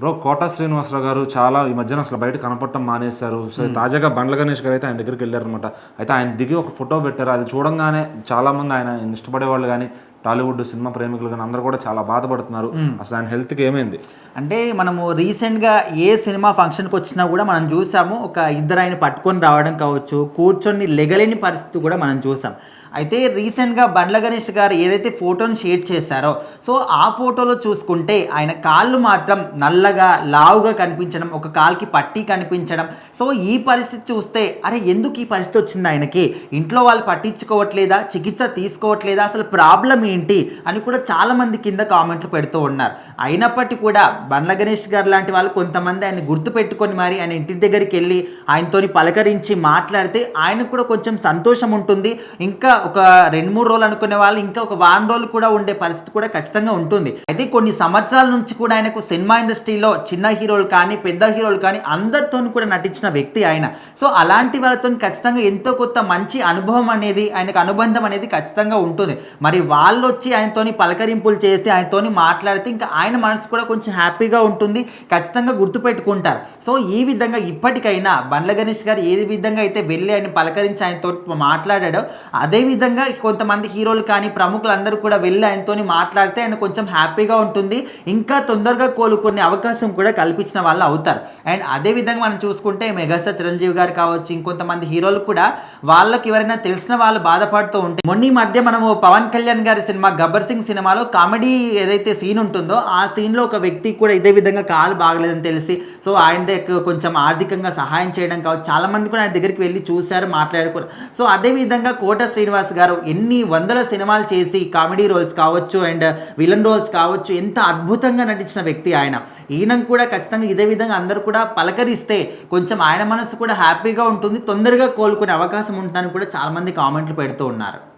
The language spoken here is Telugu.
బ్రో కోట శ్రీనివాసరావు గారు చాలా ఈ మధ్యన అసలు బయట కనపడటం మానేశారు. సో తాజాగా బండ్ల గణేష్ గారు అయితే ఆయన దగ్గరికి వెళ్ళారనమాట. అయితే ఆయన దిగి ఒక ఫోటో పెట్టారు. అది చూడంగానే చాలామంది ఆయన ఇష్టపడే వాళ్ళు కానీ టాలీవుడ్ సినిమా ప్రేమికులు కానీ అందరూ కూడా చాలా బాధపడుతున్నారు. అసలు ఆయన హెల్త్కి ఏమైంది అంటే మనము రీసెంట్గా ఏ సినిమా ఫంక్షన్కి వచ్చినా కూడా మనం చూసాము, ఒక ఇద్దరు ఆయన పట్టుకొని రావడం కావచ్చు, కూర్చొని లెగలేని పరిస్థితి కూడా మనం చూసాం. అయితే రీసెంట్గా బండ్ల గణేష్ గారు ఏదైతే ఫోటోని షేర్ చేశారో, సో ఆ ఫోటోలో చూసుకుంటే ఆయన కాళ్ళు మాత్రం నల్లగా లావుగా కనిపించడం, ఒక కాలుకి పట్టీ కనిపించడం. సో ఈ పరిస్థితి చూస్తే అరే ఎందుకు ఈ పరిస్థితి వచ్చింది ఆయనకి, ఇంట్లో వాళ్ళు పట్టించుకోవట్లేదా, చికిత్స తీసుకోవట్లేదా, అసలు ప్రాబ్లం ఏంటి అని కూడా చాలామంది కింద కామెంట్లు పెడుతూ ఉన్నారు. అయినప్పటికీ కూడా బండ్ల గణేష్ గారు లాంటి వాళ్ళు కొంతమంది ఆయన గుర్తుపెట్టుకొని మరి ఆయన ఇంటి దగ్గరికి వెళ్ళి ఆయనతోని పలకరించి మాట్లాడితే ఆయనకు కూడా కొంచెం సంతోషం ఉంటుంది. ఇంకా ఒక 2-3 రోజులు అనుకునే వాళ్ళు ఇంకా ఒక 1 రోజులు కూడా ఉండే పరిస్థితి కూడా ఖచ్చితంగా ఉంటుంది. అయితే కొన్ని సంవత్సరాల నుంచి కూడా ఆయనకు సినిమా ఇండస్ట్రీలో చిన్న హీరోలు కానీ పెద్ద హీరోలు కానీ అందరితో కూడా నటించిన వ్యక్తి ఆయన. సో అలాంటి వాళ్ళతో ఖచ్చితంగా ఎంతో కొత్త మంచి అనుభవం అనేది, ఆయనకు అనుబంధం అనేది ఖచ్చితంగా ఉంటుంది. మరి వాళ్ళు వచ్చి ఆయనతోని పలకరింపులు చేసి ఆయనతోని మాట్లాడితే ఇంకా ఆయన మనసు కూడా కొంచెం హ్యాపీగా ఉంటుంది, ఖచ్చితంగా గుర్తుపెట్టుకుంటారు. సో ఈ విధంగా ఇప్పటికైనా బండ్ల గణేష్ గారు ఏ విధంగా అయితే వెళ్ళి ఆయన పలకరించి ఆయనతో మాట్లాడాడో అదే విధంగా కొంతమంది హీరోలు కానీ ప్రముఖులందరూ కూడా వెళ్ళి ఆయనతోని మాట్లాడితే ఆయన కొంచెం హ్యాపీగా ఉంటుంది, ఇంకా తొందరగా కోలుకునే అవకాశం కూడా కల్పించిన వాళ్ళు అవుతారు. అండ్ అదే విధంగా మనం చూసుకుంటే మెగాస్టార్ చిరంజీవి గారు కావచ్చు, ఇంకొంతమంది హీరోలు కూడా వాళ్ళకి ఎవరైనా తెలిసిన వాళ్ళు బాధపడుతూ ఉంటే, మొన్న ఈ మధ్య మనము పవన్ కళ్యాణ్ గారి సినిమా గబ్బర్ సింగ్ సినిమాలో కామెడీ ఏదైతే సీన్ ఉంటుందో ఆ సీన్లో ఒక వ్యక్తి కూడా ఇదే విధంగా కాలు బాగలేదని తెలిసి సో ఆయన దగ్గర కొంచెం ఆర్థికంగా సహాయం చేయడం కావచ్చు, చాలా మంది కూడా ఆయన దగ్గరికి వెళ్ళి చూశారు, మాట్లాడుకోరు. సో అదే విధంగా కోట శ్రీనివాస్ గారు ఎన్ని వందల సినిమాలు చేసి కామెడీ రోల్స్ కావచ్చు అండ్ విలన్ రోల్స్ కావచ్చు ఎంత అద్భుతంగా నటించిన వ్యక్తి ఆయన. ఈయన కూడా ఖచ్చితంగా ఇదే విధంగా అందరూ కూడా పలకరిస్తే కొంచెం ఆయన మనసు కూడా హ్యాపీగా ఉంటుంది, తొందరగా కోలుకునే అవకాశం ఉంటుందని కూడా చాలామంది కామెంట్లు పెడుతూ ఉన్నారు.